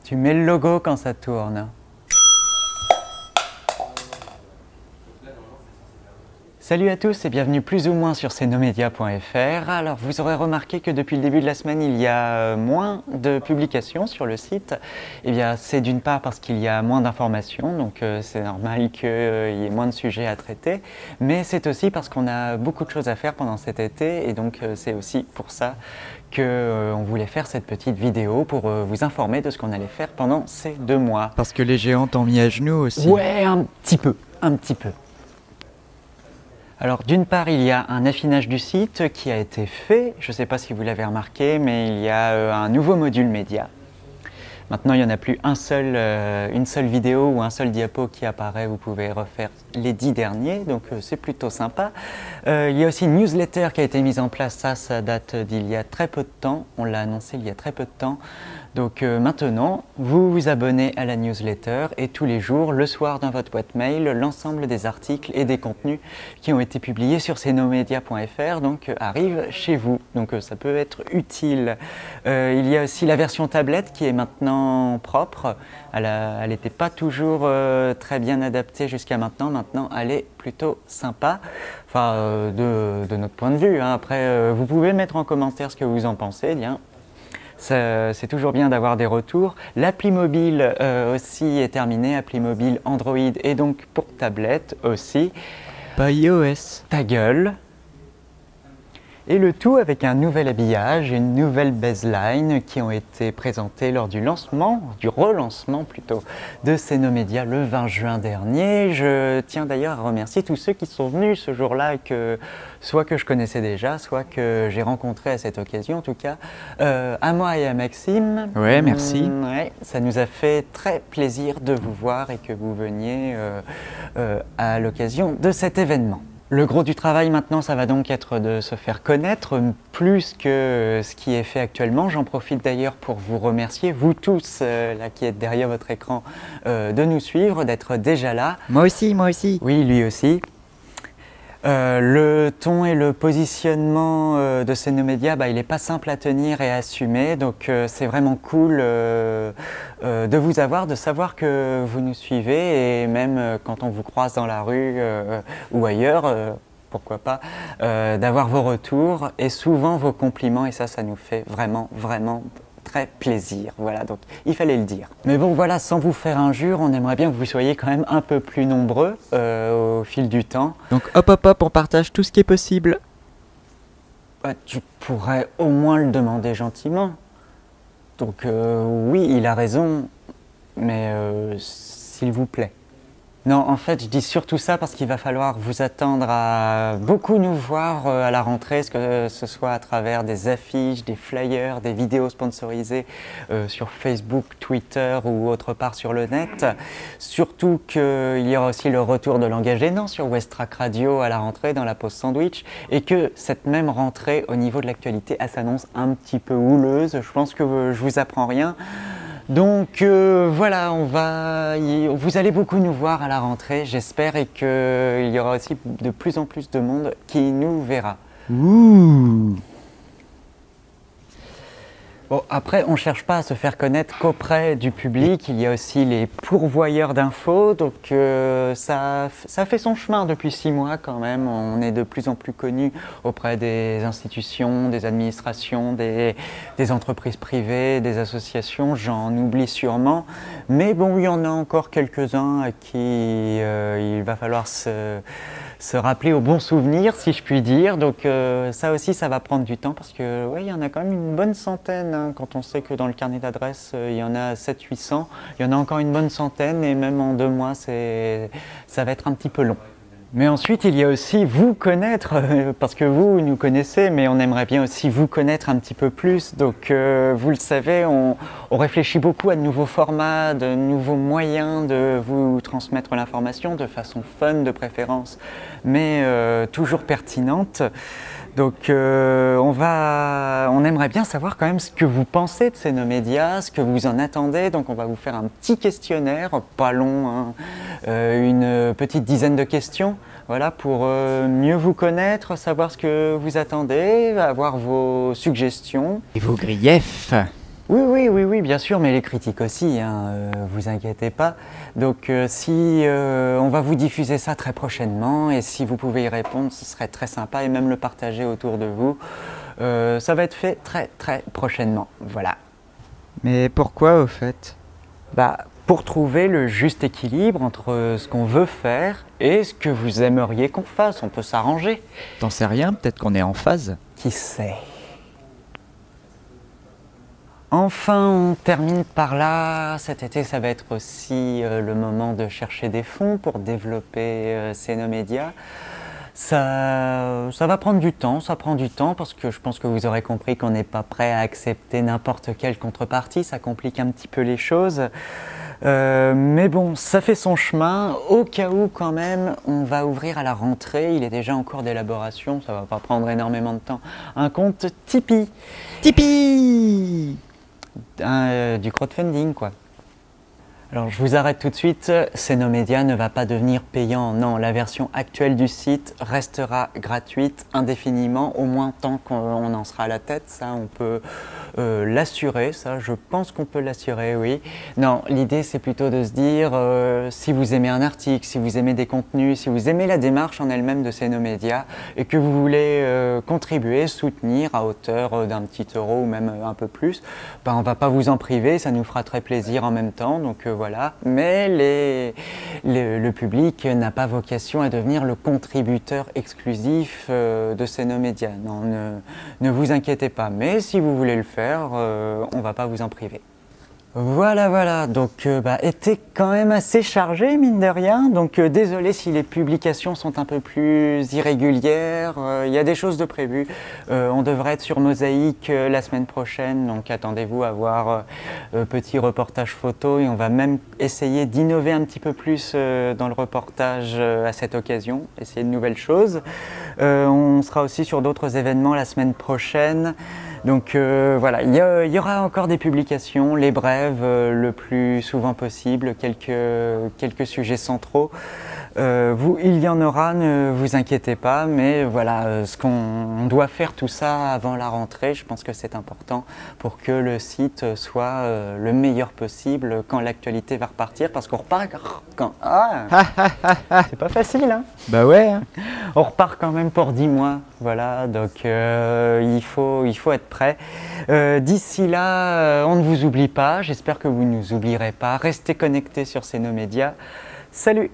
Tu mets le logo quand ça tourne. Salut à tous et bienvenue plus ou moins sur cnomedia.fr. Alors vous aurez remarqué que depuis le début de la semaine il y a moins de publications sur le site. Eh bien c'est d'une part parce qu'il y a moins d'informations, donc c'est normal qu'il y ait moins de sujets à traiter. Mais c'est aussi parce qu'on a beaucoup de choses à faire pendant cet été et donc c'est aussi pour ça qu'on voulait faire cette petite vidéo pour vous informer de ce qu'on allait faire pendant ces 2 mois. Parce que les géants t'ont mis à genoux aussi. Ouais, un petit peu. Alors d'une part, il y a un affinage du site qui a été fait, je ne sais pas si vous l'avez remarqué, mais il y a un nouveau module média. Maintenant, il n'y en a plus une seule vidéo ou un seul diapo qui apparaît, vous pouvez refaire les 10 derniers, donc c'est plutôt sympa. Il y a aussi une newsletter qui a été mise en place, ça date d'il y a très peu de temps, on l'a annoncé il y a très peu de temps. Donc maintenant, vous vous abonnez à la newsletter et tous les jours, le soir dans votre boîte mail, l'ensemble des articles et des contenus qui ont été publiés sur cnomedia.fr donc arrivent chez vous. Donc ça peut être utile. Il y a aussi la version tablette qui est maintenant propre. Elle n'était pas toujours très bien adaptée jusqu'à maintenant. Maintenant, elle est plutôt sympa. Enfin, de notre point de vue. Hein. Après, vous pouvez mettre en commentaire ce que vous en pensez. Bien. C'est toujours bien d'avoir des retours. L'appli mobile aussi est terminée, appli mobile Android et donc pour tablette aussi. Pas iOS. Ta gueule. Et le tout avec un nouvel habillage, une nouvelle baseline qui ont été présentées lors du relancement plutôt, de Cnomedia le 20 juin dernier. Je tiens d'ailleurs à remercier tous ceux qui sont venus ce jour-là et soit que je connaissais déjà, soit que j'ai rencontré à cette occasion en tout cas, à moi et à Maxime. Ouais, merci. Ouais, ça nous a fait très plaisir de vous voir et que vous veniez à l'occasion de cet événement. Le gros du travail maintenant, ça va donc être de se faire connaître plus que ce qui est fait actuellement. J'en profite d'ailleurs pour vous remercier, vous tous là qui êtes derrière votre écran, de nous suivre, d'être déjà là. Moi aussi. Oui, lui aussi. Le ton et le positionnement de Cnomedia, il n'est pas simple à tenir et à assumer, donc c'est vraiment cool de vous avoir, de savoir que vous nous suivez et même quand on vous croise dans la rue ou ailleurs, pourquoi pas, d'avoir vos retours et souvent vos compliments et ça nous fait vraiment très plaisir. Voilà, donc il fallait le dire. Mais bon, voilà, sans vous faire injure, on aimerait bien que vous soyez quand même un peu plus nombreux au fil du temps. Donc hop, on partage tout ce qui est possible. Tu pourrais au moins le demander gentiment. Donc oui, il a raison, mais s'il vous plaît. Non, en fait, je dis surtout ça parce qu'il va falloir vous attendre à beaucoup nous voir à la rentrée, que ce soit à travers des affiches, des flyers, des vidéos sponsorisées sur Facebook, Twitter ou autre part sur le net. Surtout qu'il y aura aussi le retour de Langage Gênant sur Westrack Radio à la rentrée dans la pause sandwich et que cette même rentrée au niveau de l'actualité, elle s'annonce un petit peu houleuse. Je pense que je vous apprends rien. Donc voilà, vous allez beaucoup nous voir à la rentrée, j'espère, et qu'il y aura aussi de plus en plus de monde qui nous verra. Ouh. Bon, après, on ne cherche pas à se faire connaître qu'auprès du public, il y a aussi les pourvoyeurs d'infos, donc ça fait son chemin depuis 6 mois quand même, on est de plus en plus connus auprès des institutions, des administrations, des entreprises privées, des associations, j'en oublie sûrement, mais bon, il y en a encore quelques-uns à qui il va falloir se rappeler aux bons souvenirs, si je puis dire. Donc ça aussi, ça va prendre du temps parce que ouais, il y en a quand même une bonne centaine. Hein, quand on sait que dans le carnet d'adresses, il y en a 700-800. Il y en a encore une bonne centaine et même en 2 mois, ça va être un petit peu long. Mais ensuite, il y a aussi vous connaître, parce que vous nous connaissez, mais on aimerait bien aussi vous connaître un petit peu plus. Donc, vous le savez, on réfléchit beaucoup à de nouveaux formats, de nouveaux moyens de vous transmettre l'information de façon fun de préférence, mais toujours pertinente. Donc on aimerait bien savoir quand même ce que vous pensez de Cnomedia, ce que vous en attendez. Donc on va vous faire un petit questionnaire, pas long, hein, une petite dizaine de questions, voilà, pour mieux vous connaître, savoir ce que vous attendez, avoir vos suggestions. Et vos griefs. Oui, oui, oui, oui, bien sûr, mais les critiques aussi, hein, vous inquiétez pas. Donc on va vous diffuser ça très prochainement et si vous pouvez y répondre, ce serait très sympa et même le partager autour de vous. Ça va être fait très très prochainement, voilà. Mais pourquoi au fait? Bah, pour trouver le juste équilibre entre ce qu'on veut faire et ce que vous aimeriez qu'on fasse, on peut s'arranger. T'en sais rien, peut-être qu'on est en phase. Qui sait? Enfin, on termine par là. Cet été, ça va être aussi le moment de chercher des fonds pour développer Cenomedia. Ça va prendre du temps, ça prend du temps parce que je pense que vous aurez compris qu'on n'est pas prêt à accepter n'importe quelle contrepartie, ça complique un petit peu les choses. Mais bon, ça fait son chemin. Au cas où quand même, on va ouvrir à la rentrée, il est déjà en cours d'élaboration, ça va pas prendre énormément de temps. Un compte Tipeee. Tipeee! Du crowdfunding quoi. Alors je vous arrête tout de suite, Cenomedia ne va pas devenir payant, non, la version actuelle du site restera gratuite indéfiniment, au moins tant qu'on en sera à la tête, ça on peut l'assurer, ça je pense qu'on peut l'assurer, oui. Non, l'idée c'est plutôt de se dire, si vous aimez un article, si vous aimez des contenus, si vous aimez la démarche en elle-même de Cenomedia et que vous voulez contribuer, soutenir à hauteur d'un petit euro ou même un peu plus, ben, on ne va pas vous en priver, ça nous fera très plaisir en même temps, donc voilà. Mais le public n'a pas vocation à devenir le contributeur exclusif de Cenomedia. Non, ne vous inquiétez pas, mais si vous voulez le faire, on ne va pas vous en priver. Voilà, voilà, donc été quand même assez chargé, mine de rien, donc désolé si les publications sont un peu plus irrégulières, il y a des choses de prévues. On devrait être sur Mosaïque la semaine prochaine, donc attendez-vous à voir petit reportage photo et on va même essayer d'innover un petit peu plus dans le reportage à cette occasion, essayer de nouvelles choses. On sera aussi sur d'autres événements la semaine prochaine. Donc voilà, il y aura encore des publications, les brèves le plus souvent possible, quelques sujets centraux. Il y en aura, ne vous inquiétez pas, mais voilà, ce qu'on doit faire tout ça avant la rentrée, je pense que c'est important pour que le site soit le meilleur possible quand l'actualité va repartir, parce qu'on repart quand... Ah, c'est pas facile, hein? Bah ouais, hein. On repart quand même pour 10 mois, voilà, donc il faut être prêt. D'ici là, on ne vous oublie pas, j'espère que vous ne nous oublierez pas. Restez connectés sur Cenomedia. Salut!